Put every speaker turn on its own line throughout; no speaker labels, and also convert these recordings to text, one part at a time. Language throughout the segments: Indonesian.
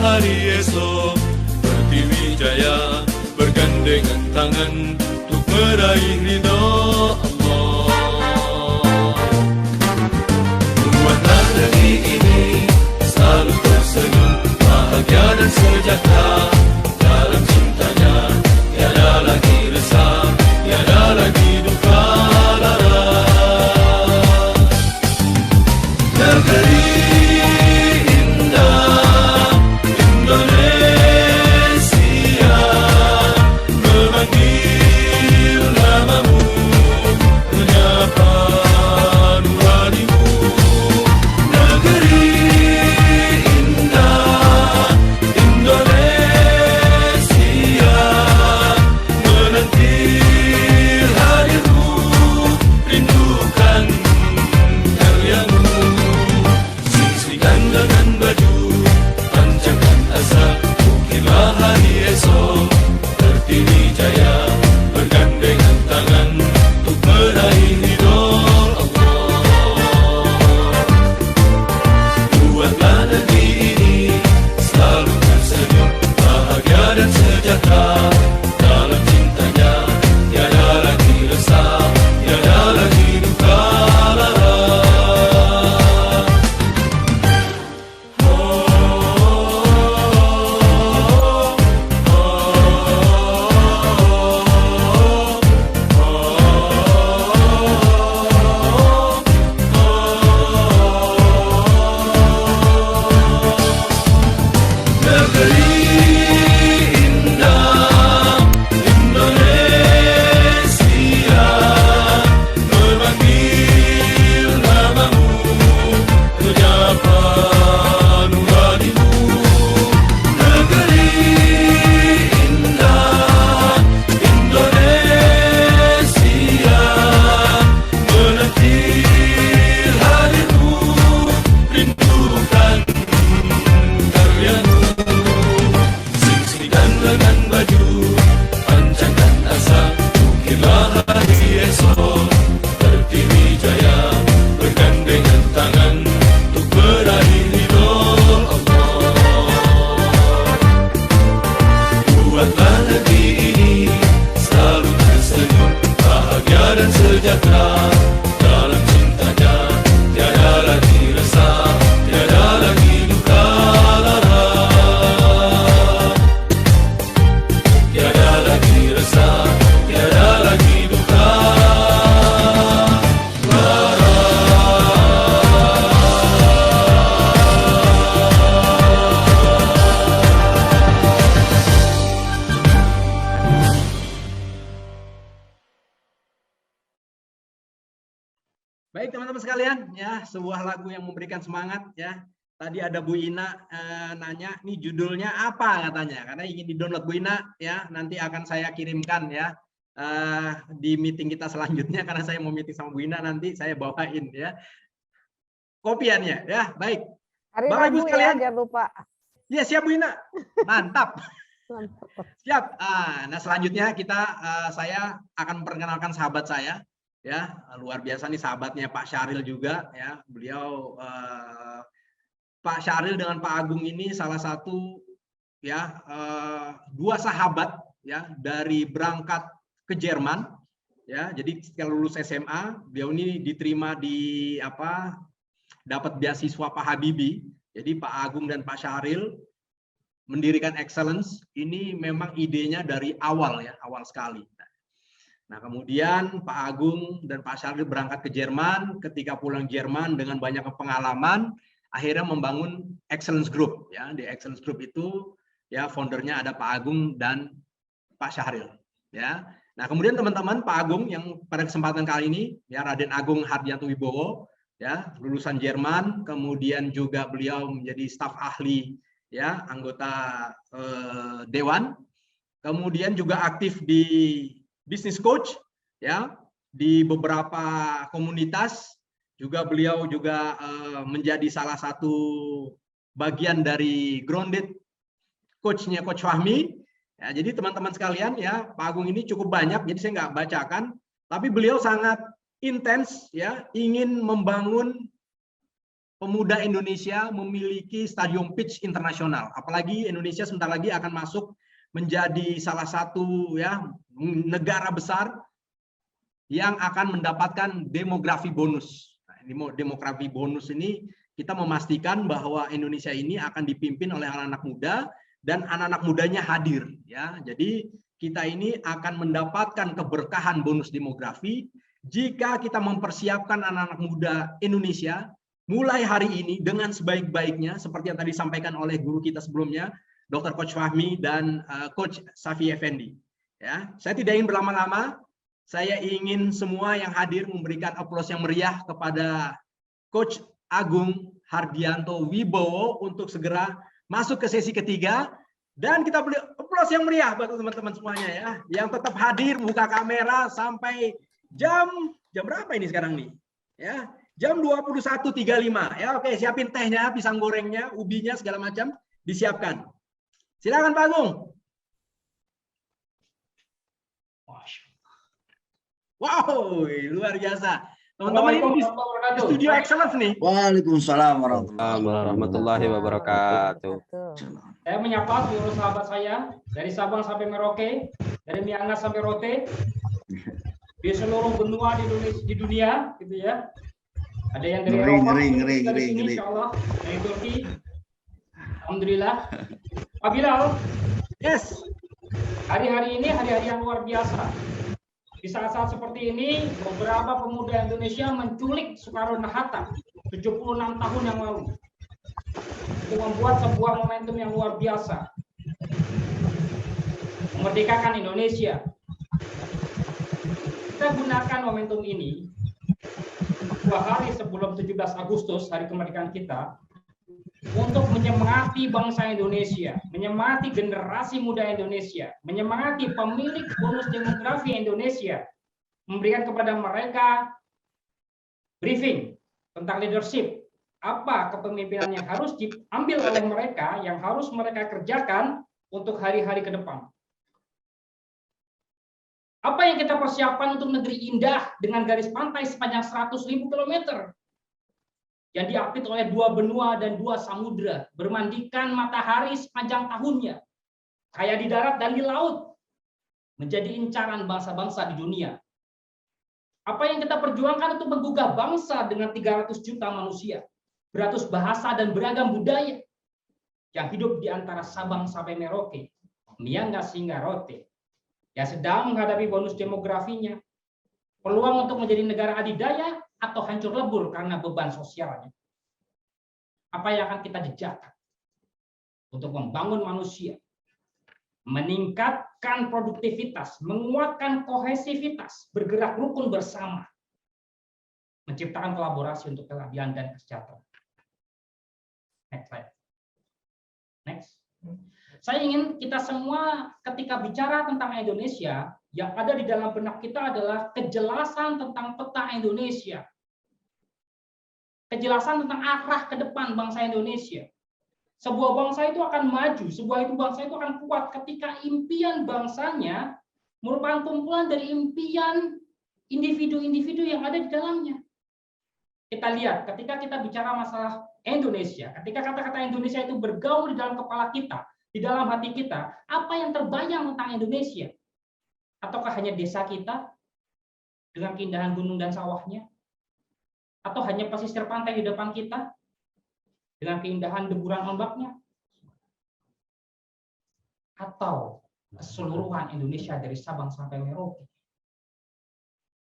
hari esok Pertiwi Jaya bergandengan tangan untuk meraih ridho Allah. Buatlah negeri ini selalu tersenyum, bahagia dan sejahtera. Dalam cintanya tiada lagi resah, tiada lagi duka lara. Negeri indah Indonesia memanggil namamu, menyapa nuranimu. Negeri indah Indonesia menanti hadirmu, rindukan karyamu. Sisihkan dengan baju, panjangkan asa, ukirlah hari esok Pertiwi Jaya bergandengan tangan untuk meraih ridho Allah. Buatlah negeri ini selalu tersenyum, bahagia dan sejahtera. Dalam cintanya tiada lagi resah, tiada lagi duka lara. Negeri indah Indonesia memanggil namamu, menyapa nuranimu. Negeri indah Indonesia menanti hadirmu, rindukan karyamu. Sisihkan lengan baju, panjangkan asa, ukirlah hari esok Pertiwi Jaya bergandengan tangan untuk meraih ridho Allah. Buatlah negeri ini selalu tersenyum, bahagia dan sejahtera. Dalam cintanya tiada lagi resah, tiada lagi duka lara. Tiada lagi resah, tiada lagi duka lara.
Baik teman-teman sekalian, ya sebuah lagu yang memberikan semangat ya. Tadi ada Bu Ina nanya, nih judulnya apa katanya, karena ingin di-download Bu Ina ya. Nanti akan saya kirimkan ya di meeting kita selanjutnya, karena saya mau meeting sama Bu Ina, nanti saya bawain ya kopiannya ya. Baik.
Hari
Bapak Ibu
Rabu
sekalian.
ya, jangan lupa.
Ya siap Bu Ina, mantap.
Mantap.
Siap. Nah selanjutnya saya akan memperkenalkan sahabat saya. Ya, luar biasa nih sahabatnya Pak Syahril juga ya. Beliau Pak Syahril dengan Pak Agung ini salah satu ya dua sahabat ya dari berangkat ke Jerman ya. Jadi setelah lulus SMA, beliau ini diterima di dapat beasiswa Pak Habibie. Jadi Pak Agung dan Pak Syahril mendirikan Excellence ini memang idenya dari awal ya, awal sekali. Nah, kemudian Pak Agung dan Pak Syahril berangkat ke Jerman. Ketika pulang Jerman dengan banyak pengalaman, akhirnya membangun Excellence Group. Ya, di Excellence Group itu, ya foundernya ada Pak Agung dan Pak Syahril. Ya, nah kemudian teman-teman Pak Agung yang pada kesempatan kali ini, ya Raden Agung Hardianto Wibowo, ya lulusan Jerman, kemudian juga beliau menjadi staf ahli, ya anggota Dewan, kemudian juga aktif di business coach ya di beberapa komunitas, juga beliau juga menjadi salah satu bagian dari grounded coachnya Coach Fahmi ya. Jadi teman-teman sekalian ya, Pak Agung ini cukup banyak, jadi saya nggak bacakan, tapi beliau sangat intens ya ingin membangun pemuda Indonesia memiliki stadium pitch internasional. Apalagi Indonesia sebentar lagi akan masuk menjadi salah satu ya negara besar yang akan mendapatkan demografi bonus. Nah, demografi bonus ini kita memastikan bahwa Indonesia ini akan dipimpin oleh anak-anak muda dan anak-anak mudanya hadir ya. Jadi kita ini akan mendapatkan keberkahan bonus demografi jika kita mempersiapkan anak-anak muda Indonesia mulai hari ini dengan sebaik-baiknya seperti yang tadi disampaikan oleh guru kita sebelumnya, Dr. Coach Fahmi dan Coach Safi Effendi. Ya, saya tidak ingin berlama-lama. Saya ingin semua yang hadir memberikan aplaus yang meriah kepada Coach Agung Hardianto Wibowo untuk segera masuk ke sesi ketiga. Dan kita beri aplaus yang meriah buat teman-teman semuanya ya, yang tetap hadir buka kamera sampai jam berapa ini sekarang nih? Ya, jam 21.35 ya. Oke, siapin tehnya, pisang gorengnya, ubinya segala macam disiapkan. Silakan Pak Agung. Wow, luar biasa. Teman-teman ini di studio excellence nih.
Waalaikumsalam warahmatullahi wabarakatuh.
Saya menyapa seluruh sahabat saya dari Sabang sampai Merauke, dari Miangas sampai Rote, di seluruh benua di dunia, gitu ya. Ada yang dari Eropa, dari sini, insya Allah, dari Turki. Alhamdulillah. Pak Bilal,
Yes.
hari-hari ini hari-hari yang luar biasa. Di saat-saat seperti ini, beberapa pemuda Indonesia menculik Soekarno-Hatta 76 tahun yang lalu. Untuk membuat sebuah momentum yang luar biasa. Memerdekakan Indonesia. Kita gunakan momentum ini 2 hari sebelum 17 Agustus, hari kemerdekaan kita, untuk menyemangati bangsa Indonesia, menyemangati generasi muda Indonesia, menyemangati pemilik bonus demografi Indonesia, memberikan kepada mereka briefing tentang leadership, apa kepemimpinan yang harus diambil oleh mereka, yang harus mereka kerjakan untuk hari-hari ke depan. Apa yang kita persiapkan untuk negeri indah dengan garis pantai sepanjang 100.000 km? Yang diapit oleh 2 benua dan 2 samudra, bermandikan matahari sepanjang tahunnya, kaya di darat dan di laut, menjadi incaran bangsa-bangsa di dunia. Apa yang kita perjuangkan untuk menggugah bangsa dengan 300 juta manusia, beratus bahasa dan beragam budaya, yang hidup di antara Sabang sampai Merauke, Miangas hingga Rote, yang sedang menghadapi bonus demografinya, peluang untuk menjadi negara adidaya atau hancur lebur karena beban sosialnya. Apa yang akan kita jejakkan untuk membangun manusia, meningkatkan produktivitas, menguatkan kohesivitas, bergerak rukun bersama, menciptakan kolaborasi untuk keadilan dan kesejahteraan. Next slide. Next. Saya ingin kita semua ketika bicara tentang Indonesia, yang ada di dalam benak kita adalah kejelasan tentang peta Indonesia. Kejelasan tentang arah ke depan bangsa Indonesia. Sebuah bangsa itu akan maju, bangsa itu akan kuat ketika impian bangsanya merupakan kumpulan dari impian individu-individu yang ada di dalamnya. Kita lihat ketika kita bicara masalah Indonesia, ketika kata-kata Indonesia itu bergaul di dalam kepala kita, di dalam hati kita, apa yang terbayang tentang Indonesia? Ataukah hanya desa kita dengan keindahan gunung dan sawahnya? Atau hanya pesisir pantai di depan kita dengan keindahan deburan ombaknya? Atau keseluruhan Indonesia dari Sabang sampai Merauke?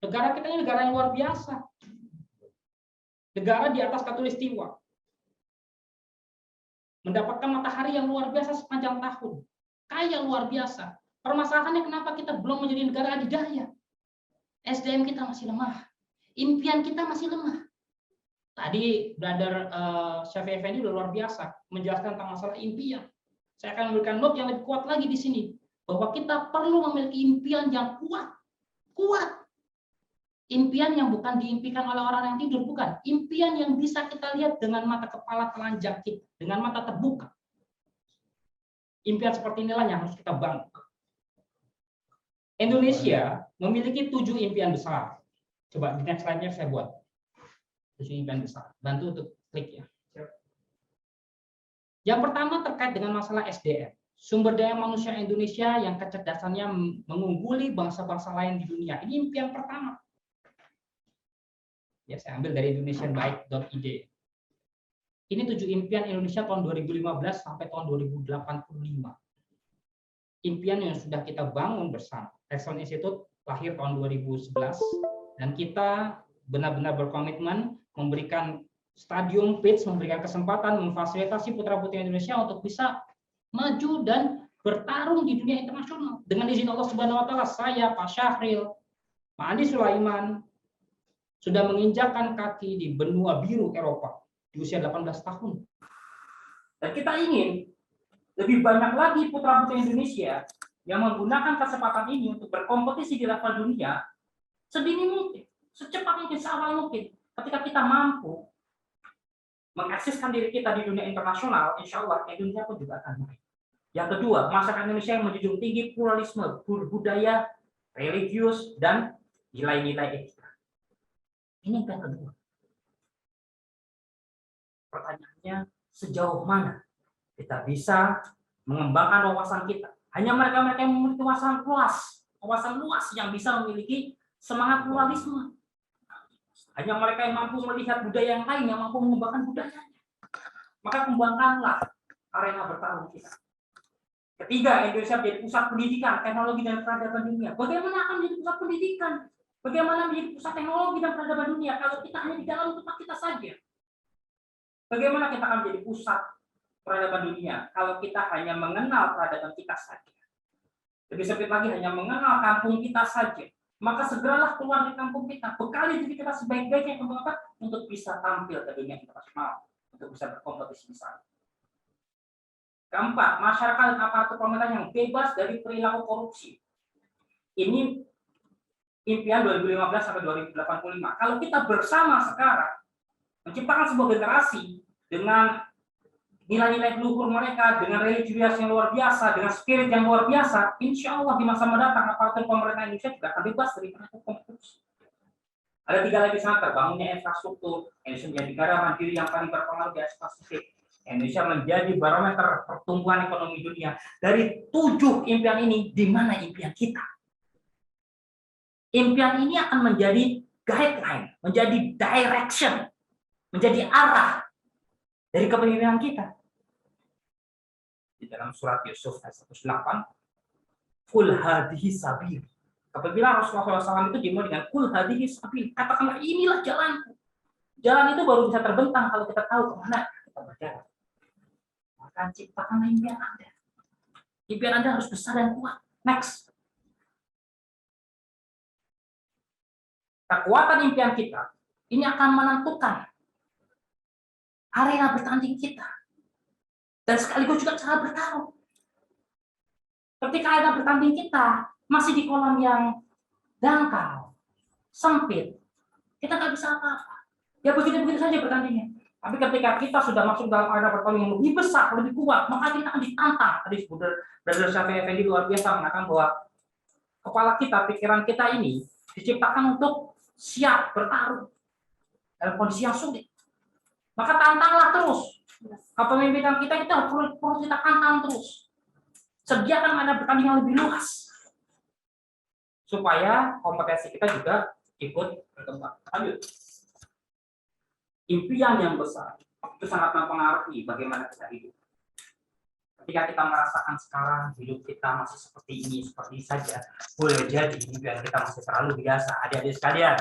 Negara kita ini negara yang luar biasa. Negara di atas khatulistiwa. Mendapatkan matahari yang luar biasa sepanjang tahun. Kaya luar biasa. Permasalahannya kenapa kita belum menjadi negara adidaya? SDM kita masih lemah. Impian kita masih lemah. Tadi Brother Safi Effendi udah luar biasa menjelaskan tentang masalah impian. Saya akan memberikan note yang lebih kuat lagi di sini. Bahwa kita perlu memiliki impian yang kuat. Kuat. Impian yang bukan diimpikan oleh orang yang tidur, bukan. Impian yang bisa kita lihat dengan mata kepala telanjang kita, dengan mata terbuka. Impian seperti inilah yang harus kita bangun. Indonesia memiliki 7 impian besar. Coba di next slide-nya saya buat. 7 impian besar. Bantu untuk klik ya. Yang pertama terkait dengan masalah SDM. Sumber daya manusia Indonesia yang kecerdasannya mengungguli bangsa-bangsa lain di dunia. Ini impian pertama. Ya, saya ambil dari indonesianbaik.id. Ini 7 impian Indonesia tahun 2015 sampai tahun 2085. Impian yang sudah kita bangun bersama. Excellence Institute lahir tahun 2011 dan kita benar-benar berkomitmen memberikan stadium pitch, memberikan kesempatan memfasilitasi putra-putri Indonesia untuk bisa maju dan bertarung di dunia internasional. Dengan izin Allah Subhanahu wa taala, saya, Pak Syahril, Pak Andi Sulaiman sudah menginjakkan kaki di benua biru Eropa di usia 18 tahun. Dan kita ingin lebih banyak lagi putra-putri Indonesia yang menggunakan kesempatan ini untuk berkompetisi di level dunia sedini mungkin, secepat mungkin, seawal mungkin. Ketika kita mampu mengakseskan diri kita di dunia internasional, insya Allah Indonesia pun juga akan naik. Yang kedua, masyarakat Indonesia yang menjunjung tinggi pluralisme, budaya, religius, dan nilai-nilai etika. Ini yang kedua. Pertanyaannya, sejauh mana kita bisa mengembangkan wawasan kita? Hanya mereka-mereka yang memiliki wawasan luas yang bisa memiliki semangat pluralisme. Hanya mereka yang mampu melihat budaya yang lain, yang mampu mengembangkan budayanya. Maka kembangkanlah arena bertarung kita. Ketiga, Indonesia menjadi pusat pendidikan, teknologi, dan peradaban dunia. Bagaimana akan menjadi pusat pendidikan? Bagaimana menjadi pusat teknologi dan peradaban dunia kalau kita hanya di dalam tempat kita saja? Bagaimana kita akan menjadi pusat peradaban dunia kalau kita hanya mengenal peradaban kita saja? Lebih sempit lagi, hanya mengenal kampung kita saja. Maka segeralah keluar dari kampung kita, bekali diri kita sebaik-baiknya untuk bisa tampil ke dunia internasional, untuk bisa berkompetisi di sana. Keempat, masyarakat dan aparatur pemerintah yang bebas dari perilaku korupsi. Ini impian 2015 sampai 2085. Kalau kita bersama sekarang menciptakan sebuah generasi dengan nilai-nilai luhur mereka, dengan religius yang luar biasa, dengan spirit yang luar biasa, insya Allah di masa mendatang aparatur pemerintah Indonesia juga akan bebas dari korupsi. Ada 3 lagi sangat terbangunnya infrastruktur. Indonesia menjadi negara mandiri yang paling berpengaruh di Asia Pasifik. Indonesia menjadi barometer pertumbuhan ekonomi dunia. Dari 7 impian ini, di mana impian kita? Impian ini akan menjadi guideline, menjadi direction, menjadi arah dari kepemimpinan kita. Di dalam surat Yusuf ayat 108, kul hadhihi sabil. Apabila Rasulullah SAW itu dimulai dengan kul hadhihi sabil, katakanlah inilah jalanku. Jalan itu baru bisa terbentang kalau kita tahu kemana kita berjalan. Maka ciptakanlah impian Anda. Impian Anda harus besar dan kuat. Next. Kekuatan impian kita ini akan menentukan arena bertanding kita dan sekaligus juga cara bertarung. Ketika arena bertanding kita masih di kolam yang dangkal, sempit, kita nggak bisa apa-apa. Ya begitu-begitu saja bertandingnya. Tapi ketika kita sudah masuk dalam arena bertanding yang lebih besar, lebih kuat, maka kita akan ditantang. Tadi Brother Syafi'i Effendi luar biasa mengatakan bahwa kepala kita, pikiran kita ini diciptakan untuk siap bertarung dalam kondisi yang sulit. Maka tantanglah terus. Kepemimpinan kita perlu kita tantang terus. Sediakan arena bertanding yang lebih luas. Supaya kompetensi kita juga ikut berkembang. Lanjut. Impian yang besar itu sangat mempengaruhi bagaimana kita hidup. Ketika kita merasakan sekarang hidup kita masih seperti ini saja, boleh jadi impian kita masih terlalu biasa. Adik-adik sekalian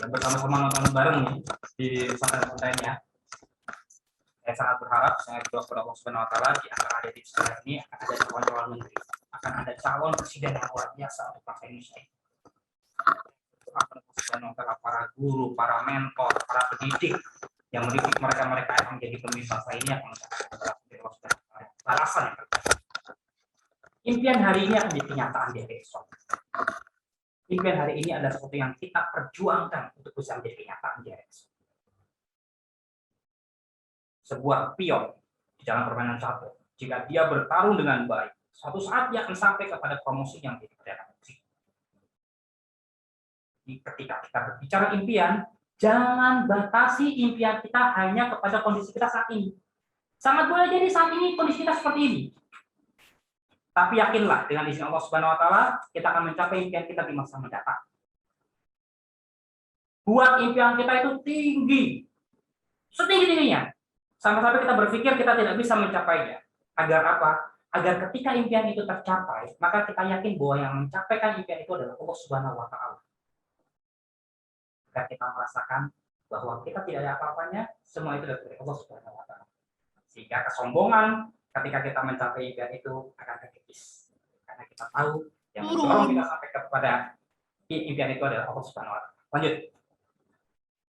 yang bersama-sama nonton bareng nih di pesantren-pesantrennya, saya sangat berharap, saya berdoa kepada Allah Subhanahu Wa Taala di antara adik-adik sekalian ini akan ada calon-calon menteri, akan ada calon presiden yang luar biasa untuk bangsa Indonesia. Para guru, para mentor, para pendidik yang mendidik mereka yang menjadi pemimpin bangsa ini akan balasan yang terbaik. Impian hari ini akan menjadi kenyataan di hari esok. Impian hari ini adalah sesuatu yang kita perjuangkan untuk bisa menjadi kenyataan di hari esok. Sebuah pion di dalam permainan catur, jika dia bertarung dengan baik, suatu saat dia akan sampai kepada promosi yang menjadi perdana menteri. Ketika kita berbicara impian, Jangan batasi impian kita hanya kepada kondisi kita saat ini. Sangat boleh jadi saat ini kondisi kita seperti ini. Tapi yakinlah dengan izin Allah Subhanahu wa taala, kita akan mencapai impian kita di masa mendatang. Buat impian kita itu tinggi. Setinggi-tingginya. Sampai-sampai kita berpikir kita tidak bisa mencapainya. Agar apa? Agar ketika impian itu tercapai, maka kita yakin bahwa yang mencapaikan impian itu adalah Allah Subhanahu wa taala. Agar kita merasakan bahwa kita tidak ada apa-apanya, semua itu dari Allah Subhanahu wa taala. Sehingga kesombongan ketika kita mencapai impian itu akan terkikis. Karena kita tahu yang mendorong kita sampai kepada impian itu adalah Allah Subhanahu wa taala. Lanjut.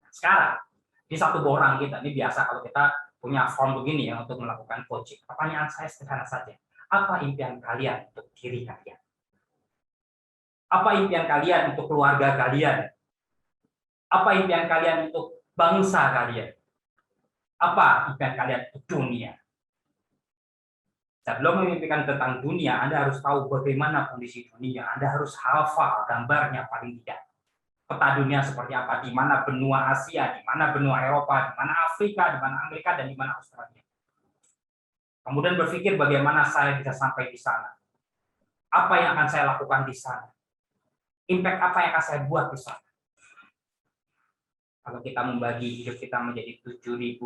Sekarang di satu borang kita, ini biasa kalau kita punya form begini ya untuk melakukan coaching. Pertanyaan saya sederhana saja. Apa impian kalian untuk diri kalian? Apa impian kalian untuk keluarga kalian? Apa impian kalian untuk bangsa kalian? Apa impian kalian untuk dunia? Sebelum memimpikan tentang dunia, Anda harus tahu bagaimana kondisi dunia. Anda harus hafal gambarnya paling tidak. Peta dunia seperti apa, di mana benua Asia, di mana benua Eropa, di mana Afrika, di mana Amerika, dan di mana Australia. Kemudian berpikir bagaimana saya bisa sampai di sana. Apa yang akan saya lakukan di sana? Impact apa yang akan saya buat di sana? Kalau kita membagi hidup kita menjadi 7.000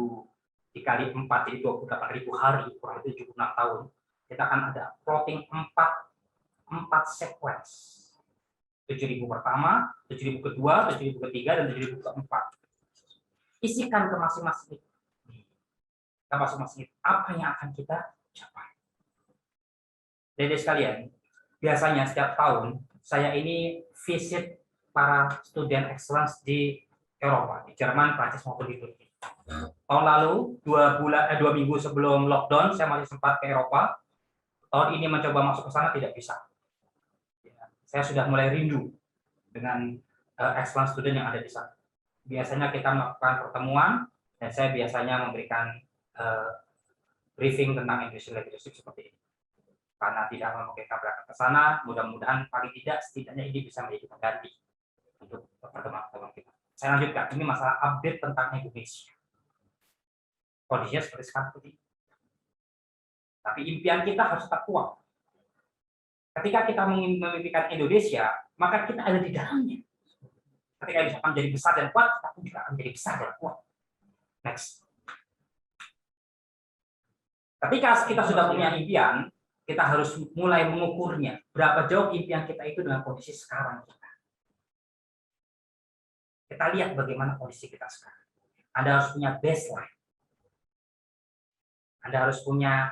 dikali 4 jadi 28.000 hari, kurang lebih 76 tahun, kita akan ada plotting 4 sequence. 7.000 pertama, 7.000 kedua, 7.000 ketiga, dan 7.000 keempat. Isikan ke masing-masing itu. Ke masing-masing itu. Apa yang akan kita capai? Jadi sekalian, biasanya setiap tahun saya ini visit para student excellence di Eropa, di Jerman, Prancis maupun di Turki. Tahun lalu 2 minggu sebelum lockdown saya masih sempat ke Eropa. Tahun ini mencoba masuk ke sana tidak bisa. Saya sudah mulai rindu dengan excellence student yang ada di sana. Biasanya kita melakukan pertemuan dan saya biasanya memberikan briefing tentang industrial leadership seperti ini. Karena tidak mau kita berangkat ke sana, mudah-mudahan paling tidak setidaknya ini bisa menjadi pengganti untuk pertemuan-pertemuan kita. Saya lanjutkan, ini masalah update tentang Indonesia. Kondisinya seperti sekarang. Tapi impian kita harus tetap kuat. Ketika kita memimpikan Indonesia, maka kita ada di dalamnya. Ketika Indonesia akan menjadi besar dan kuat, kita pun juga akan menjadi besar dan kuat. Next. Ketika kita sudah punya impian, kita harus mulai mengukurnya. Berapa jauh impian kita itu dengan kondisi sekarang kita. Kita lihat bagaimana kondisi kita sekarang. Anda harus punya baseline. Anda harus punya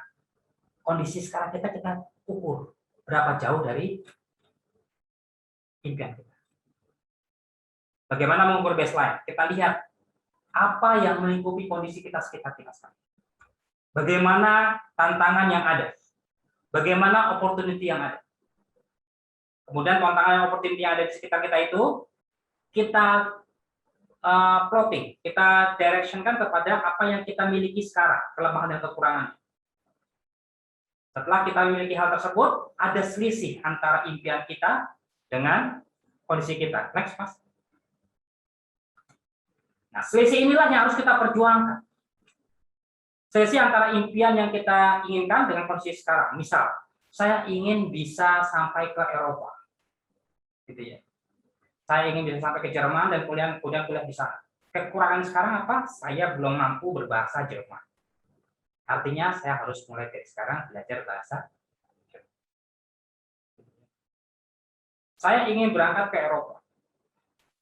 kondisi sekarang kita ukur. Berapa jauh dari impian kita. Bagaimana mengukur baseline? Kita lihat apa yang melingkupi kondisi kita sekitar kita sekarang. Bagaimana tantangan yang ada. Bagaimana opportunity yang ada. Kemudian tantangan dan opportunity yang ada di sekitar kita itu, kita plotting, kita directionkan kepada apa yang kita miliki sekarang, kelemahan dan kekurangan. Setelah kita memiliki hal tersebut, ada selisih antara impian kita dengan kondisi kita. Next, Mas. Nah, selisih inilah yang harus kita perjuangkan. Selisih antara impian yang kita inginkan dengan kondisi sekarang. Misal, saya ingin bisa sampai ke Eropa. Gitu ya. Saya ingin bisa sampai ke Jerman dan kemudian kuliah di sana. Kekurangan sekarang apa? Saya belum mampu berbahasa Jerman. Artinya saya harus mulai dari sekarang belajar bahasa Jerman. Saya ingin berangkat ke Eropa.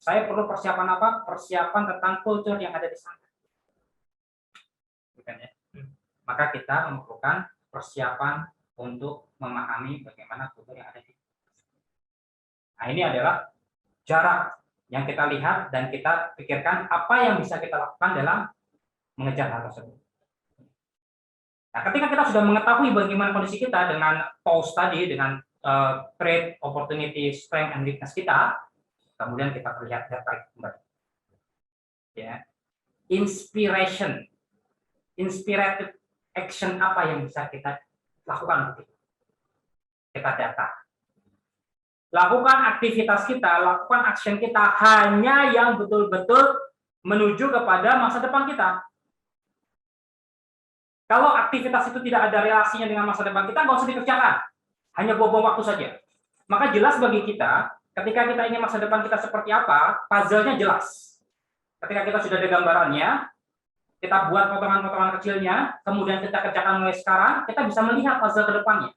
Saya perlu persiapan apa? Persiapan tentang kultur yang ada di sana. Bukan ya? Maka kita memerlukan persiapan untuk memahami bagaimana kultur yang ada di sana. Nah, ini adalah jarak yang kita lihat dan kita pikirkan apa yang bisa kita lakukan dalam mengejar hal tersebut. Nah, ketika kita sudah mengetahui bagaimana kondisi kita dengan pause tadi, dengan trait, opportunity, strength, and weakness kita, kemudian kita terlihat data kembali. Ya, inspiration, inspirated action apa yang bisa kita lakukan untuk itu? Kita data. Lakukan aktivitas kita, lakukan action kita hanya yang betul-betul menuju kepada masa depan kita. Kalau aktivitas itu tidak ada relasinya dengan masa depan kita, nggak usah dikerjakan. Hanya buang-buang waktu saja. Maka jelas bagi kita, ketika kita ingin masa depan kita seperti apa, puzzle-nya jelas. Ketika kita sudah ada gambarannya, kita buat potongan-potongan kecilnya, kemudian kita kerjakan mulai sekarang, kita bisa melihat puzzle ke depannya.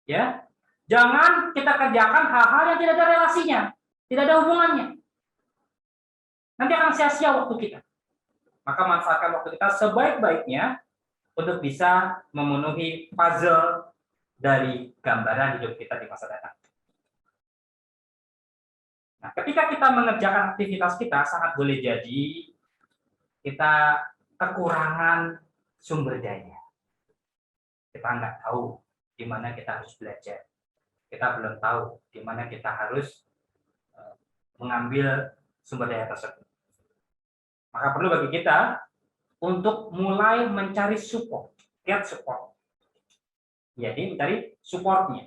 Ya, jangan kita kerjakan hal-hal yang tidak ada relasinya, tidak ada hubungannya. Nanti akan sia-sia waktu kita. Maka manfaatkan waktu kita sebaik-baiknya untuk bisa memenuhi puzzle dari gambaran hidup kita di masa datang. Nah, ketika kita mengerjakan aktivitas kita, sangat boleh jadi kita kekurangan sumber daya. Kita nggak tahu di mana kita harus belajar. Kita belum tahu di mana kita harus mengambil sumber daya tersebut. Maka perlu bagi kita untuk mulai mencari support, get support. Jadi mencari supportnya.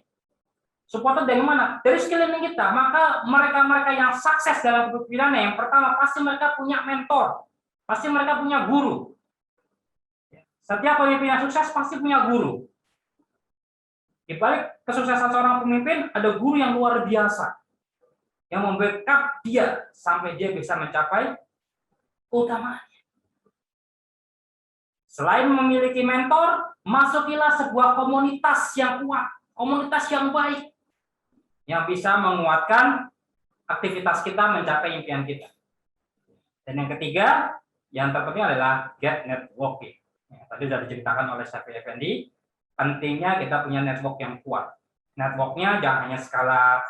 Supportnya dari mana? Dari sekeliling kita. Maka mereka-mereka yang sukses dalam kepemimpinan, yang pertama pasti mereka punya mentor, pasti mereka punya guru. Setiap pemimpin yang sukses pasti punya guru. Di balik kesuksesan seorang pemimpin ada guru yang luar biasa yang membackup dia sampai dia bisa mencapai keutamaan. Selain memiliki mentor, masukilah sebuah komunitas yang kuat, komunitas yang baik, yang bisa menguatkan aktivitas kita mencapai impian kita. Dan yang ketiga, yang terpenting adalah get networking. Ya, tadi sudah diceritakan oleh Syafi'i Effendi, pentingnya kita punya network yang kuat. Networknya jangan hanya skala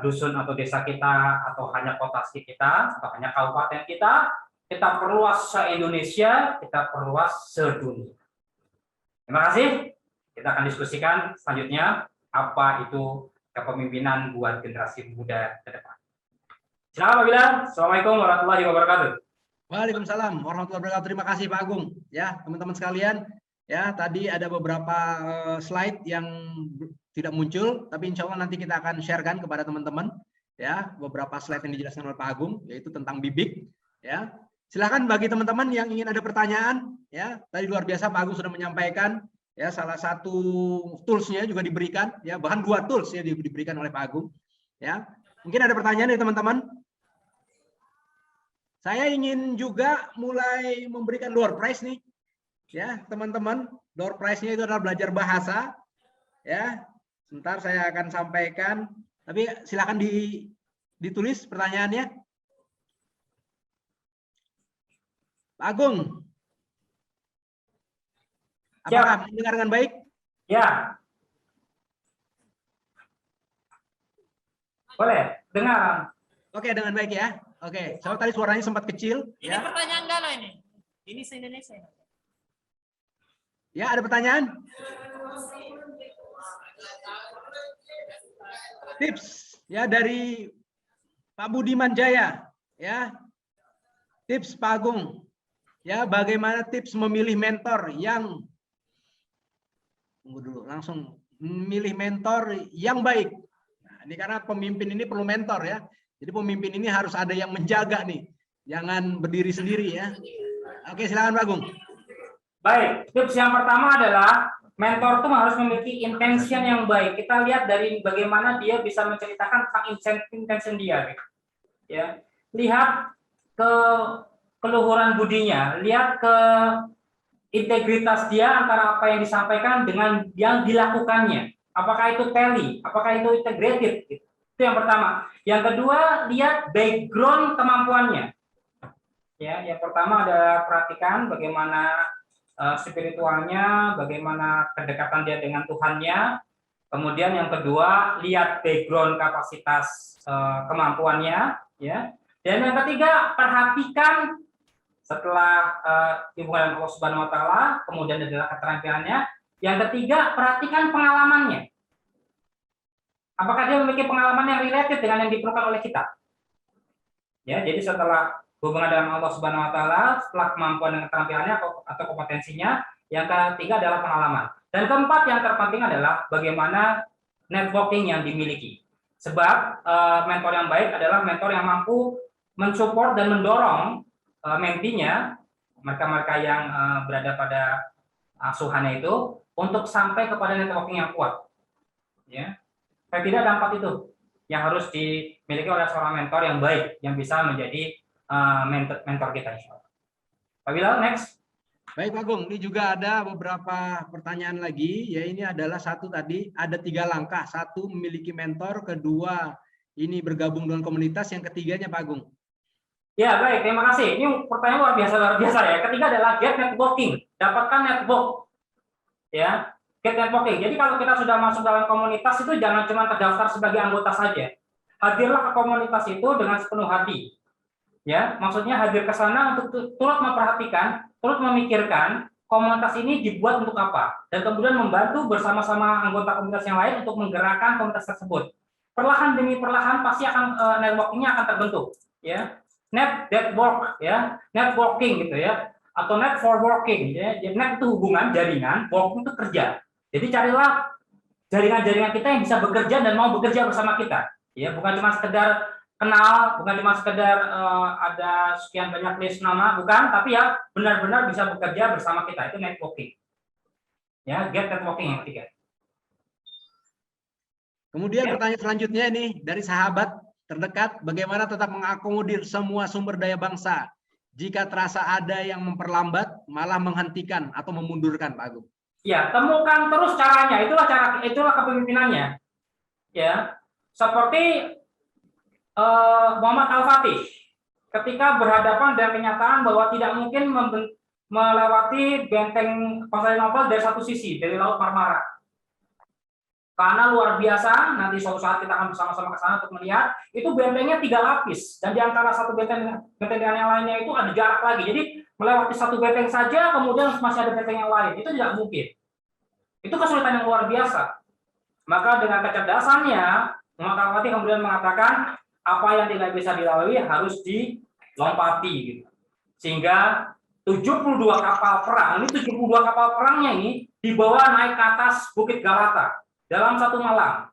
dusun atau desa kita, atau hanya kota kita, atau hanya kabupaten kita perluas se-Indonesia, kita perluas sedunia. Terima kasih. Kita akan diskusikan selanjutnya apa itu kepemimpinan buat generasi muda ke depan. Silakan Pak Bilal. Assalamualaikum warahmatullahi wabarakatuh.
Waalaikumsalam warahmatullahi wabarakatuh. Terima kasih Pak Agung. Ya, teman-teman sekalian, ya tadi ada beberapa slide yang tidak muncul, tapi insya Allah nanti kita akan sharekan kepada teman-teman. Ya, beberapa slide yang dijelaskan oleh Pak Agung, yaitu tentang bibik. Ya, silakan bagi teman-teman yang ingin ada pertanyaan. Ya, tadi luar biasa Pak Agung sudah menyampaikan. Ya, salah satu toolsnya juga diberikan. Ya, bahkan 2 tools ya diberikan oleh Pak Agung. Ya, mungkin ada pertanyaan dari teman-teman. Saya ingin juga mulai memberikan door prize nih. Ya, teman-teman, door prize-nya itu adalah belajar bahasa. Ya, sebentar saya akan sampaikan. Tapi silakan ditulis pertanyaannya. Pak Agung, apakah mendengar dengan baik?
Ya. Boleh, dengar.
Oke, dengan baik ya. Oke, soal tadi suaranya sempat kecil.
Ini
Ya,
pertanyaan Galo ini. Ini se-Indonesia.
ya ada pertanyaan? Tips ya dari Pak Budiman Jaya. Ya, tips Pak Agung. Ya, bagaimana tips memilih mentor yang tunggu dulu, langsung memilih mentor yang baik. Nah, ini karena pemimpin ini perlu mentor ya. Jadi pemimpin ini harus ada yang menjaga nih. Jangan berdiri sendiri ya. Oke, silakan Pak Agung.
Baik, tips yang pertama adalah mentor itu harus memiliki intention yang baik. Kita lihat dari bagaimana dia bisa menceritakan tentang intention dia. Ya, lihat ke keluhuran budinya, lihat ke integritas dia antara apa yang disampaikan dengan yang dilakukannya. Apakah itu tally, apakah itu integrated? Itu yang pertama. Yang kedua, lihat background kemampuannya. Ya, yang pertama adalah perhatikan bagaimana spiritualnya, bagaimana kedekatan dia dengan Tuhannya. Kemudian yang kedua, lihat background kapasitas kemampuannya, ya. Dan yang ketiga, perhatikan setelah hubungan Allah Subhanahu wa taala, kemudian adalah keterampilannya. Yang ketiga, perhatikan pengalamannya. Apakah dia memiliki pengalaman yang related dengan yang diperlukan oleh kita? Ya, jadi setelah hubungan dengan Allah Subhanahu wa taala, setelah kemampuan dan keterampilannya atau kompetensinya, yang ketiga adalah pengalaman. Dan keempat yang terpenting adalah bagaimana networking yang dimiliki. Sebab mentor yang baik adalah mentor yang mampu
mensupport dan mendorong mentinya, mereka-mereka yang berada pada asuhannya itu, untuk sampai kepada networking yang kuat. Ya, saya tidak ada 4 itu yang harus dimiliki oleh seorang mentor yang baik, yang bisa menjadi mentor kita. Pak Bilal, next.
Baik Pak Agung, ini juga ada beberapa pertanyaan lagi. Ya, ini adalah satu tadi, ada 3 langkah. Satu, memiliki mentor. Kedua, ini bergabung dengan komunitas. Yang ketiganya Pak Agung.
Ya, baik, terima kasih. Ini pertanyaan luar biasa ya. Ketiga adalah get networking, dapatkan network. Ya, get networking. Jadi kalau kita sudah masuk dalam komunitas itu jangan cuma terdaftar sebagai anggota saja. Hadirlah ke komunitas itu dengan sepenuh hati. Ya, maksudnya hadir ke sana untuk turut memperhatikan, turut memikirkan komunitas ini dibuat untuk apa, dan kemudian membantu bersama-sama anggota komunitas yang lain untuk menggerakkan komunitas tersebut. Perlahan demi perlahan pasti akan networking-nya akan terbentuk. Ya, network, ya, networking gitu ya, atau net for working. Ya, net itu hubungan, jaringan, work itu kerja. Jadi carilah jaringan-jaringan kita yang bisa bekerja dan mau bekerja bersama kita. Ya, bukan cuma sekedar kenal, bukan cuma sekedar ada sekian banyak list nama, bukan, tapi ya benar-benar bisa bekerja bersama kita. Itu networking. Ya, get networking yang ketiga.
Kemudian pertanyaan selanjutnya nih dari sahabat terdekat, bagaimana tetap mengakomodir semua sumber daya bangsa jika terasa ada yang memperlambat, malah menghentikan atau memundurkan, Pak Agung?
Ya, temukan terus caranya. Itulah kepemimpinannya. Ya, seperti Muhammad Al-Fatih ketika berhadapan dengan kenyataan bahwa tidak mungkin melewati benteng Konstantinopel dari satu sisi, dari Laut Marmara. Karena luar biasa, nanti suatu saat kita akan bersama-sama ke sana untuk melihat, itu bentengnya 3 lapis, dan di antara satu benteng dengan yang lainnya itu ada jarak lagi. Jadi melewati satu benteng saja, kemudian masih ada benteng yang lain, itu tidak mungkin. Itu kesulitan yang luar biasa. Maka dengan kecerdasannya, Muhammad Al-Fatih kemudian mengatakan, apa yang tidak bisa dilalui harus dilompati. Gitu. Sehingga 72 kapal perang, ini 72 kapal perangnya ini dibawa naik ke atas Bukit Galata dalam satu malam.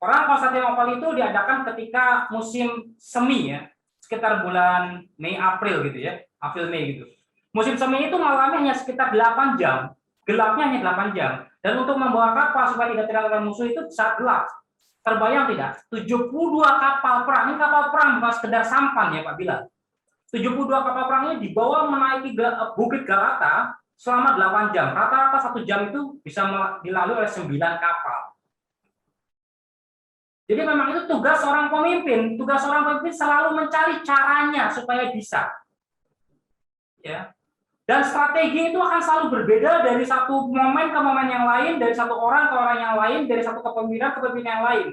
Perang Konstantinopel itu diadakan ketika musim semi ya, sekitar bulan Mei April gitu ya, April Mei gitu. Musim semi itu malamnya hanya sekitar 8 jam, gelapnya hanya 8 jam. Dan untuk membawa kapal supaya tidak terlalu musuh itu saat gelap. Terbayang tidak? 72 kapal perang, ini kapal perang bukan sekedar sampan ya Pak Bilal. 72 kapal perang ini dibawa menaiki Bukit Galata selama 8 jam. Rata-rata 1 jam itu bisa dilalui oleh 9 kapal. Jadi memang itu tugas seorang pemimpin. Tugas seorang pemimpin selalu mencari caranya supaya bisa. Ya. Dan strategi itu akan selalu berbeda dari satu momen ke momen yang lain, dari satu orang ke orang yang lain, dari satu kepemimpinan ke kepemimpinan yang lain.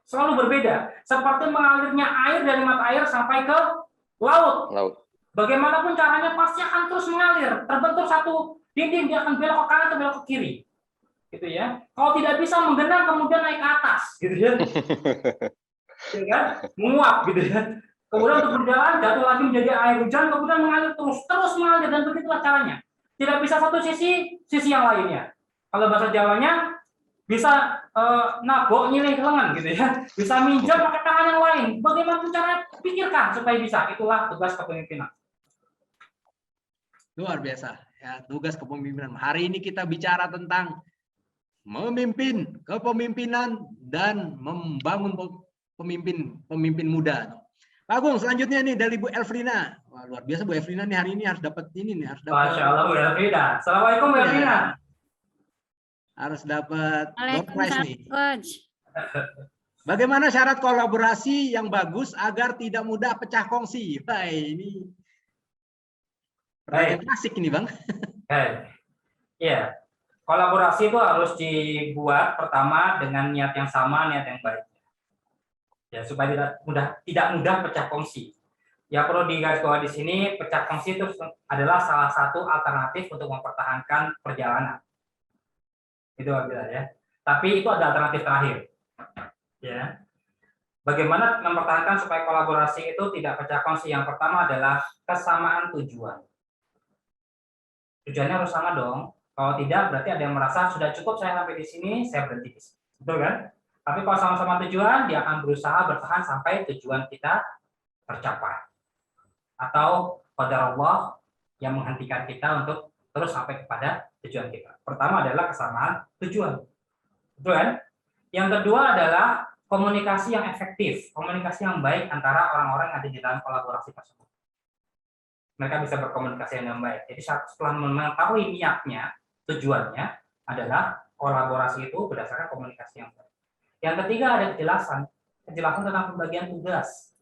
Selalu berbeda. Seperti mengalirnya air dari mata air sampai ke laut. Bagaimanapun caranya pasti akan terus mengalir. Terbentuk satu dinding, dia akan belok ke kanan atau belok ke kiri. Gitu ya. Kalau tidak bisa menggenang kemudian naik ke atas, gitu ya. Ya kan? Menguap gitu ya. Kemudian untuk berjalan jatuh lagi menjadi air hujan, kemudian mengalir terus mengalir, dan begitulah caranya. Tidak bisa satu sisi yang lainnya. Kalau bahasa Jawanya bisa nabok nyilih lengan gitu ya. Bisa minjam pakai tangan yang lain. Bagaimana caranya? Pikirkan supaya bisa. Itulah tugas kepemimpinan.
Luar biasa ya, tugas kepemimpinan. Hari ini kita bicara tentang memimpin, kepemimpinan, dan membangun pemimpin muda. Pak Agung, selanjutnya nih dari Bu Elfrina. Wah, luar biasa Bu Elfrina nih hari ini harus dapat ini nih, harus dapat.
Masya Allah Bu Elfrina. Assalamualaikum Bu Elfrina.
Harus dapat door prize nih.
Coach.
Bagaimana syarat kolaborasi yang bagus agar tidak mudah pecah kongsi? Wah, ini pertanyaan klasik ini Bang.
Iya. Kolaborasi itu harus dibuat pertama dengan niat yang sama, niat yang baik. Ya, supaya tidak mudah pecah kongsi. Ya, perlu digarisbawahi di sini, pecah kongsi itu adalah salah satu alternatif untuk mempertahankan perjalanan. Itu ya. Tapi itu ada alternatif terakhir. Ya. Bagaimana mempertahankan supaya kolaborasi itu tidak pecah kongsi? Yang pertama adalah kesamaan tujuan. Tujuannya harus sama dong. Kalau tidak, berarti ada yang merasa sudah cukup saya sampai di sini, saya berhenti di sini. Betul kan? Tapi kalau sama-sama tujuan, dia akan berusaha bertahan sampai tujuan kita tercapai. atau qadar Allah yang menghentikan kita untuk terus sampai kepada tujuan kita. Pertama adalah kesamaan tujuan. Betul kan? Yang kedua adalah komunikasi yang efektif, komunikasi yang baik antara orang-orang yang ada di dalam kolaborasi tersebut. Mereka bisa berkomunikasi dengan baik. Jadi setelah mengetahui niatnya, tujuannya adalah kolaborasi itu berdasarkan komunikasi yang baik. Yang ketiga ada kejelasan tentang pembagian tugas.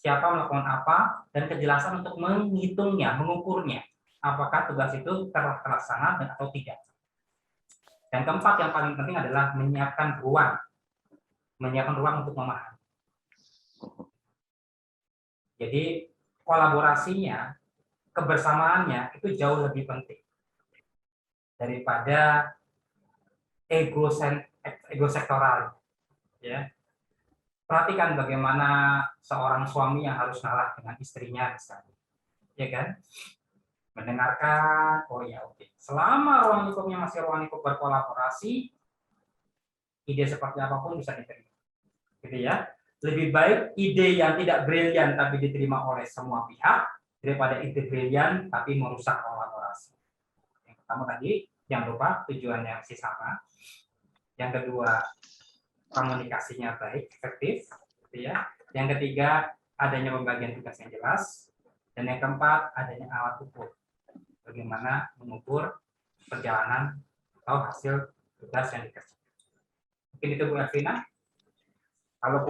Siapa melakukan apa, dan kejelasan untuk menghitungnya, mengukurnya. Apakah tugas itu telah terlaksana atau tidak. Dan keempat yang paling penting adalah menyiapkan ruang untuk memahami. Jadi kolaborasinya, kebersamaannya itu jauh lebih penting daripada ego sektoral. Ya. Perhatikan bagaimana seorang suami yang harus ngalah dengan istrinya misalnya. Ya kan? Mendengarkan, oh ya oke. Selama ruang lingkupnya masih ruang lingkup berkolaborasi, ide seperti apapun bisa diterima. Gitu ya. Lebih baik ide yang tidak brilian tapi diterima oleh semua pihak daripada ide brilian tapi merusak kolaborasi. Yang pertama tadi, jangan lupa tujuannya masih sama. Yang kedua, komunikasinya baik, efektif, gitu ya. Yang ketiga, adanya pembagian tugas yang jelas. Dan yang keempat, adanya alat ukur. Bagaimana mengukur perjalanan atau hasil tugas yang dikerjakan. Mungkin itu Bu Elvina. Kalau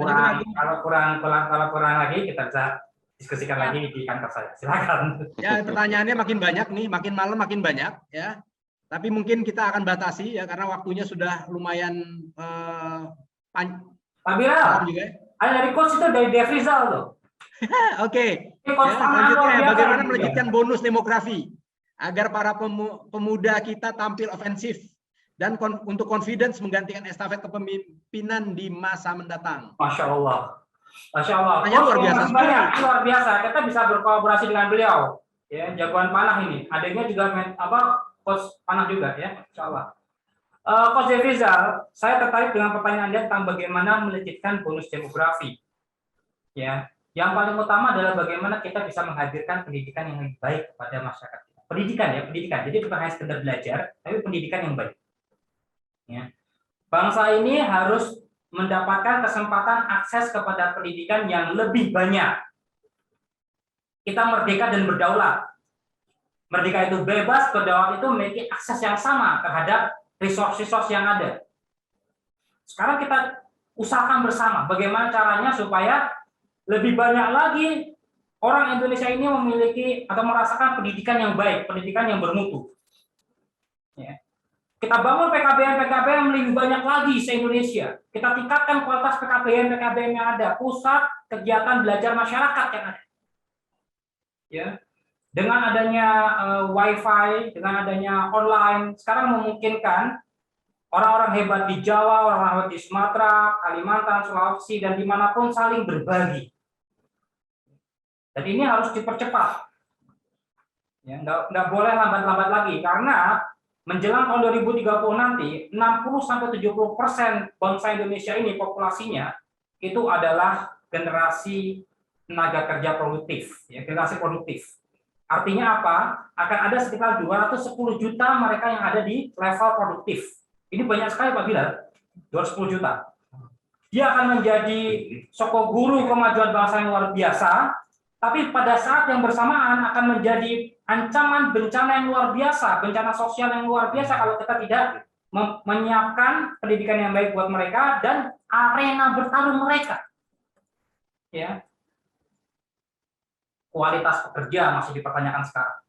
kurang lagi kita bisa diskusikan lagi di kantor saya. Silakan.
Ya, pertanyaannya makin banyak nih, makin malam makin banyak ya. Tapi mungkin kita akan batasi ya karena waktunya sudah lumayan
Pak Bilal, ada dari coach itu dari Dev Rizal tuh.
Oke. Ya, selanjutnya bagaimana melanjutkan bonus demografi agar para pemuda kita tampil ofensif dan untuk confidence menggantikan estafet kepemimpinan di masa mendatang.
Masya Allah. Masya Allah.
Luar biasa.
Luar biasa. Kita bisa berkolaborasi dengan beliau. Ya, jagoan panah ini. Adanya juga coach panah juga ya. Insya Allah. Coach Dev Rizal, saya tertarik dengan pertanyaan Anda tentang bagaimana melejitkan bonus demografi. Ya, yang paling utama adalah bagaimana kita bisa menghadirkan pendidikan yang lebih baik kepada masyarakat kita. Pendidikan. Jadi bukan hanya sekedar belajar, tapi pendidikan yang baik. Ya. Bangsa ini harus mendapatkan kesempatan akses kepada pendidikan yang lebih banyak. Kita merdeka dan berdaulat. Merdeka itu bebas, berdaulat itu memiliki akses yang sama terhadap resource-resource yang ada. Sekarang kita usahakan bersama bagaimana caranya supaya lebih banyak lagi orang Indonesia ini memiliki atau merasakan pendidikan yang baik, pendidikan yang bermutu. Ya. Kita bangun PKBM yang lebih banyak lagi se-Indonesia. Kita tingkatkan kualitas PKBM yang ada, pusat kegiatan belajar masyarakat yang ada. Ya. Dengan adanya WiFi, dengan adanya online, sekarang memungkinkan orang-orang hebat di Jawa, orang hebat di Sumatera, Kalimantan, Sulawesi, dan dimanapun saling berbagi. Dan ini harus dipercepat. Ya, nggak boleh lambat-lambat lagi, karena menjelang tahun 2030 nanti, 60-70% bangsa Indonesia ini populasinya itu adalah generasi tenaga kerja produktif, ya, generasi produktif. Artinya apa? Akan ada sekitar 210 juta mereka yang ada di level produktif. Ini banyak sekali Pak Bilal, 210 juta. Dia akan menjadi soko guru kemajuan bangsa yang luar biasa, tapi pada saat yang bersamaan akan menjadi ancaman bencana yang luar biasa, bencana sosial yang luar biasa kalau kita tidak menyiapkan pendidikan yang baik buat mereka dan arena bertarung mereka. Ya. Kualitas pekerja masih dipertanyakan sekarang.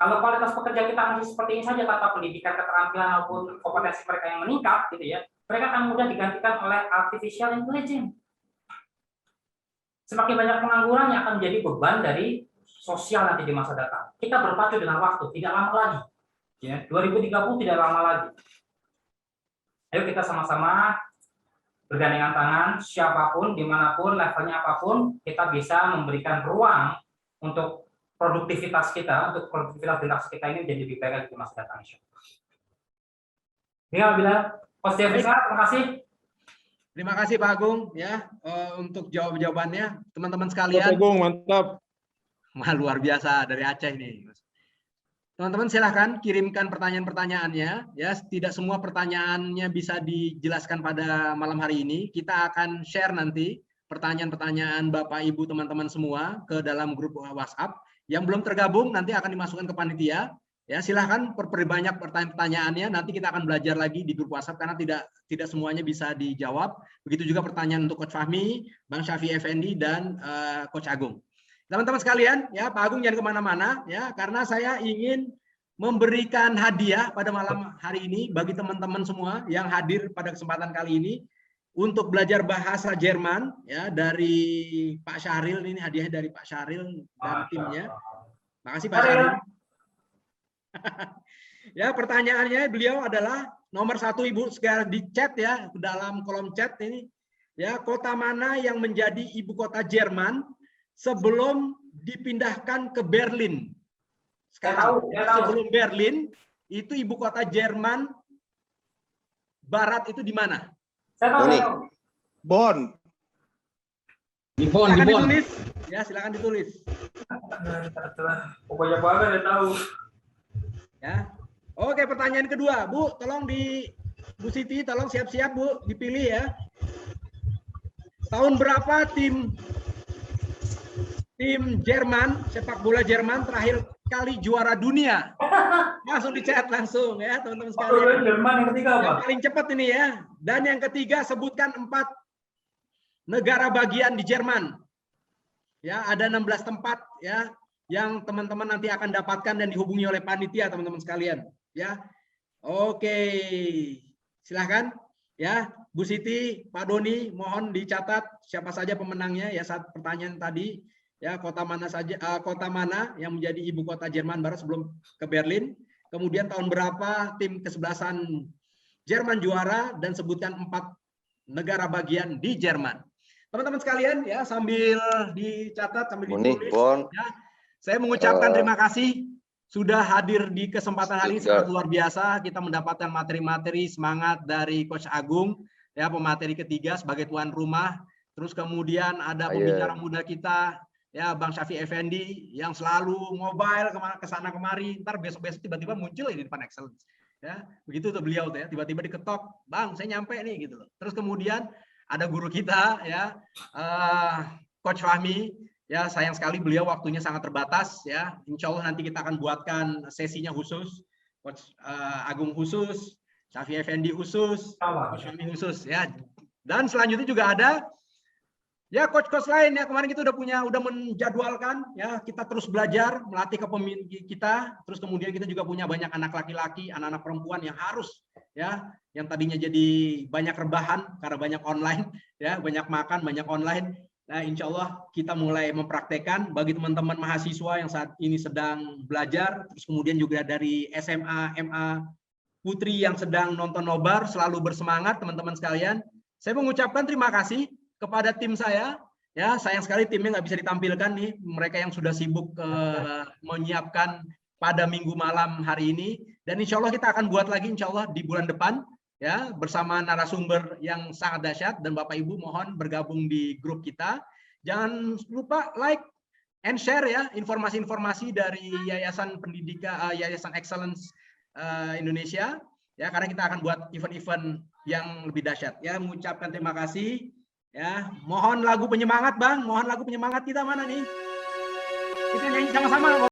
Kalau kualitas pekerja kita masih seperti ini saja tanpa pendidikan, keterampilan maupun kompetensi mereka yang meningkat, gitu ya, mereka akan mudah digantikan oleh artificial intelligence. Semakin banyak pengangguran yang akan menjadi beban dari sosial nanti di masa datang. Kita berpacu dengan waktu, tidak lama lagi. Ya, 2030 tidak lama lagi. Ayo kita sama-sama bergandengan tangan, siapapun, dimanapun, levelnya apapun, kita bisa memberikan ruang untuk produktivitas kita, untuk produktivitas generasi kita ini menjadi lebih baik di masa datang. Bila Coach Dev Rizal, terima kasih.
Terima kasih Pak Agung ya untuk jawabannya, teman-teman sekalian.
Pak Agung, mantap.
Wah, luar biasa dari Aceh nih. Teman-teman silahkan kirimkan pertanyaan-pertanyaannya. Ya, tidak semua pertanyaannya bisa dijelaskan pada malam hari ini. Kita akan share nanti pertanyaan-pertanyaan Bapak, Ibu, teman-teman semua ke dalam grup WhatsApp. Yang belum tergabung nanti akan dimasukkan ke panitia. Ya, silahkan perbanyak pertanyaan-pertanyaannya. Nanti kita akan belajar lagi di grup WhatsApp karena tidak semuanya bisa dijawab. Begitu juga pertanyaan untuk Coach Fahmi, Bang Syafi Effendi, dan Coach Agung. Teman-teman sekalian, ya Pak Agung jangan kemana-mana, ya karena saya ingin memberikan hadiah pada malam hari ini bagi teman-teman semua yang hadir pada kesempatan kali ini untuk belajar bahasa Jerman, ya dari Pak Syahril. Ini hadiahnya dari Pak Syahril dan timnya. Makasih Pak Syahril. Ya, pertanyaannya beliau adalah nomor 1, Ibu, sekarang di chat ya, dalam kolom chat ini. Ya, kota mana yang menjadi ibu kota Jerman sebelum dipindahkan ke Berlin? Sekarang, sebelum Berlin, itu ibu kota Jerman Barat itu di mana?
Saya tahu.
Bonn.
Di Bonn,
Silakan ditulis. Ya, silakan ditulis.
Pokoknya banget ya tahu.
Ya. Oke, pertanyaan kedua, Bu, tolong Bu Siti, tolong siap-siap Bu, dipilih ya. Tahun berapa tim Jerman, sepak bola Jerman terakhir kali juara dunia? Langsung dicat langsung ya, teman-teman sekalian.
Jerman yang ketiga apa?
Yang paling cepat ini ya. Dan yang ketiga, sebutkan 4 negara bagian di Jerman. Ya, ada 16 tempat ya yang teman-teman nanti akan dapatkan dan dihubungi oleh panitia, teman-teman sekalian. Ya, oke, silahkan ya, Bu Siti, Pak Doni, mohon dicatat siapa saja pemenangnya ya saat pertanyaan tadi. Ya, kota mana yang menjadi ibu kota Jerman Barat sebelum ke Berlin? Kemudian tahun berapa tim kesebelasan Jerman juara dan sebutkan 4 negara bagian di Jerman. Teman-teman sekalian ya, sambil dicatat sambil ditulis. Ya, saya mengucapkan terima kasih sudah hadir di kesempatan hari ini, sangat luar biasa. Kita mendapatkan materi-materi semangat dari Coach Agung ya, pemateri ketiga sebagai tuan rumah. Terus kemudian ada pembicara muda kita ya, Bang Syafi Effendi yang selalu mobile ke sana kemari. Ntar besok-besok tiba-tiba muncul di depan Excellence. Ya, begitu tuh beliau tuh ya, tiba-tiba diketok, "Bang, saya nyampe nih," gitu loh. Terus kemudian ada guru kita ya, Coach Fahmi. Ya, sayang sekali beliau waktunya sangat terbatas ya. Insya Allah nanti kita akan buatkan sesinya khusus, Coach Agung khusus, Syafi Effendi khusus, Coach Fahmi khusus ya. Dan selanjutnya juga ada ya coach-coach lain ya. Kemarin kita udah menjadwalkan ya, kita terus belajar melatih kepemimpinan kita. Terus kemudian kita juga punya banyak anak laki-laki, anak-anak perempuan yang harus ya, yang tadinya jadi banyak rebahan karena banyak online ya, banyak makan, banyak online. Nah, insya Allah kita mulai mempraktekkan bagi teman-teman mahasiswa yang saat ini sedang belajar, terus kemudian juga dari SMA, MA, Putri yang sedang nonton nobar, selalu bersemangat teman-teman sekalian. Saya mengucapkan terima kasih kepada tim saya. Ya, sayang sekali timnya nggak bisa ditampilkan nih, mereka yang sudah sibuk menyiapkan pada minggu malam hari ini. Dan insya Allah kita akan buat lagi insya Allah di bulan depan. Ya, bersama narasumber yang sangat dahsyat, dan Bapak Ibu mohon bergabung di grup kita. Jangan lupa like and share ya informasi-informasi dari Yayasan Pendidikan Yayasan Excellence Indonesia ya, karena kita akan buat event-event yang lebih dahsyat ya. Mengucapkan terima kasih ya. Mohon lagu penyemangat Bang, mohon lagu penyemangat kita mana nih? Kita nyanyi sama-sama.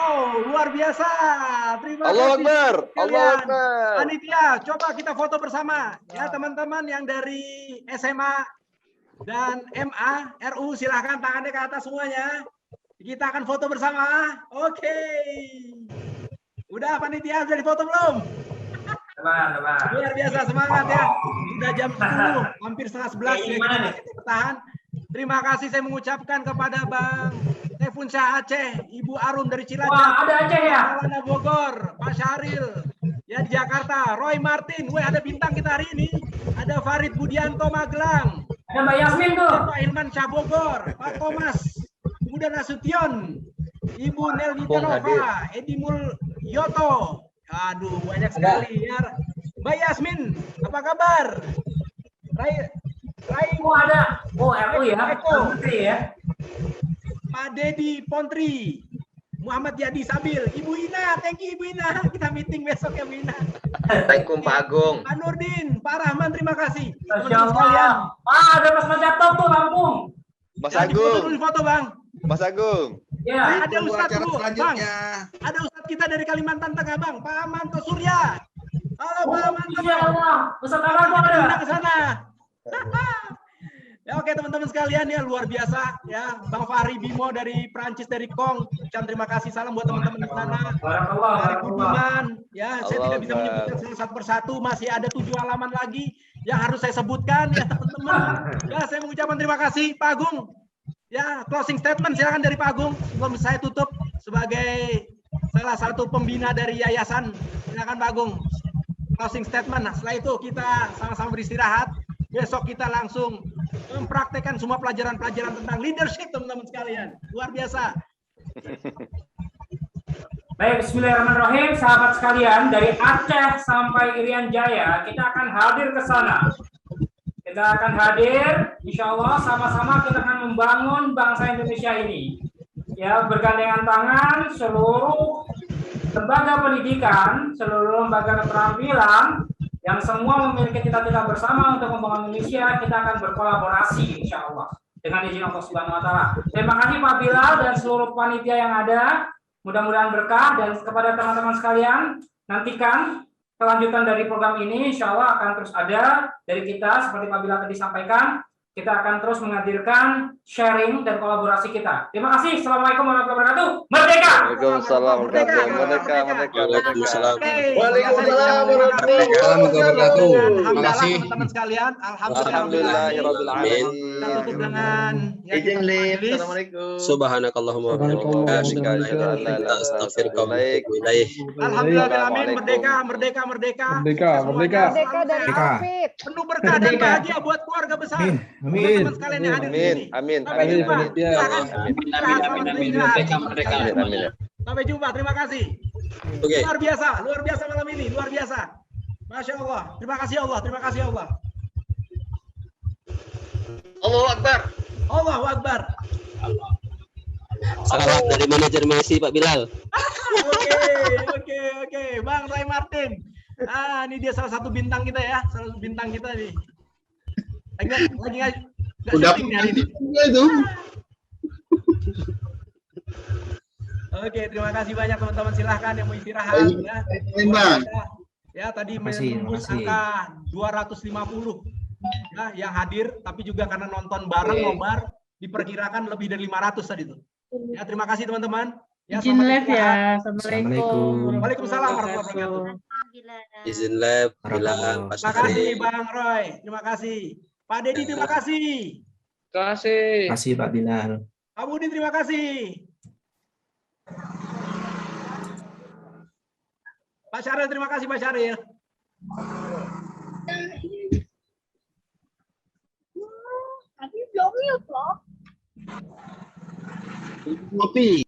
Wow, luar biasa. Terima
Allahu
kasih.
Akbar.
sekalian.
Allahu Akbar.
Panitia, coba kita foto bersama. Ya, teman-teman yang dari SMA dan MA, RU, silahkan tangannya ke atas semuanya. Kita akan foto bersama. Oke. Udah, panitia, sudah difoto belum? Luar biasa, semangat ya. Sudah jam 10, hampir setengah 11 ya, kita masih bertahan. Terima kasih saya mengucapkan kepada Bang Tefun Syah Aceh, Ibu Arum dari Cilacap,
Wah, ada Aceh ya?
Maulana Bogor, Pak Syaril ya di Jakarta, Roy Martin, ada bintang kita hari ini, ada Farid Budianto Magelang,
Ada Mbak Yasmin tuh.
Pak Hilman Syah Bogor, Pak Thomas Buda Nasution, Ibu Nelvita Nova, Edi Mulyoto, aduh banyak sekali ya. Mbak Yasmin, apa kabar? Rai
Oh ada. Oh RU ya.
Eko.
Menteri ya.
Pak Dedi Pontri, Muhammad Yadi Sabil, Ibu Ina, thank you Ibu Ina, kita meeting besok ya Bu Ina.
Assalamualaikum Pak Agung.
Pak Nurdin, Pak Rahman, terima kasih.
Masya
Teman-teman sekalian,
Allah. Ada Mas Majatov tuh Lampung.
Mas
ya, difoto
Agung.
dulu, difoto Bang.
Mas Agung.
Ya.
Ada Ustadz dulu, Bang. Ada Ustadz kita dari Kalimantan Tengah, Bang, Pak Amanto Surya. Halo Pak Amanto.
Insya Allah. Ustaz Amanto ada.
Kita ke sana. Ya, oke teman-teman sekalian ya, luar biasa ya, Bang Fahri Bimo dari Prancis, dari Kong, ucapkan terima kasih, salam buat teman-teman di sana. Dari Budiman ya, saya tidak bisa menyebutkan satu persatu, masih ada 7 halaman lagi yang harus saya sebutkan ya teman-teman. Ya, saya mengucapkan terima kasih Pak Agung. Ya, closing statement silakan dari Pak Agung sebelum saya tutup sebagai salah satu pembina dari yayasan. Silakan Pak Agung. Closing statement. Nah, setelah itu kita sama-sama beristirahat. Besok kita langsung mempraktekkan semua pelajaran-pelajaran tentang leadership, teman-teman sekalian. Luar biasa.
Baik, bismillahirrahmanirrahim, sahabat sekalian, dari Aceh sampai Irian Jaya, kita akan hadir ke sana. Kita akan hadir, insya Allah sama-sama kita akan membangun bangsa Indonesia ini. Ya, bergandengan tangan seluruh lembaga pendidikan, seluruh lembaga keterampilan, yang semua memiliki cita-cita bersama untuk membangun Indonesia, kita akan berkolaborasi insya Allah dengan izin Allah Subhanahu Wa Taala. Terima kasih Pak Bilal dan seluruh panitia yang ada. Mudah-mudahan berkah, dan kepada teman-teman sekalian, nantikan kelanjutan dari program ini insya Allah akan terus ada dari kita. Seperti Pak Bilal tadi sampaikan, kita akan terus menghadirkan sharing dan kolaborasi kita. Terima kasih. Assalamualaikum warahmatullahi wabarakatuh. Merdeka!
Waalaikumsalam. Merdeka.
Waalaikumsalam.
Waalaikumsalam warahmatullahi
wabarakatuh.
Terima
kasih.
teman-teman sekalian.
Alhamdulillahirabbil alamin.
Kita tutup dengan
Izin lift. Assalamualaikum.
Subhanakallahumma wa bihamdika astaghfiruka wa atubu ilaik.
Alhamdulillahirabbil merdeka, merdeka, merdeka.
Merdeka, merdeka.
Merdeka dari Afif.
Penuh berkah dan bahagia buat keluarga besar. Teman-teman sekalian yang hadir di sini.
Amin.
Sampai
Amin.
jumpa.
Amin.
Silakan.
Amin. Merdeka, merdeka.
Sampai jumpa. Terima kasih.
Oke.
Luar biasa malam ini, luar biasa. Masya Allah. Terima kasih Allah. Terima kasih Allah.
Allahu Akbar.
Allahu Akbar.
Salawat dari manajer Messi Pak Bilal.
Oke. Bang Roy Martin. Ini dia salah satu bintang kita ya, salah satu bintang kita nih. Lagi nggak syuting hari ini. Oke, terima kasih banyak teman-teman, silahkan yang mau istirahat ya. Ya, tadi menembus angka 250 ya yang hadir, tapi juga karena nonton bareng nobar diperkirakan lebih dari 500 tadi itu. Ya, terima kasih teman-teman. Ya,
Izin live ya.
Assalamualaikum.
Waalaikumsalam warahmatullahi wabarakatuh.
Izin live Bilal.
Terima kasih Bang Roy, terima kasih. Pak Dedi, terima kasih.
Terima kasih Pak Bilal.
Pak Budi, terima kasih. Pak Syaril, terima kasih Pak Syaril.
Tapi belum mute loh.
Ngopi.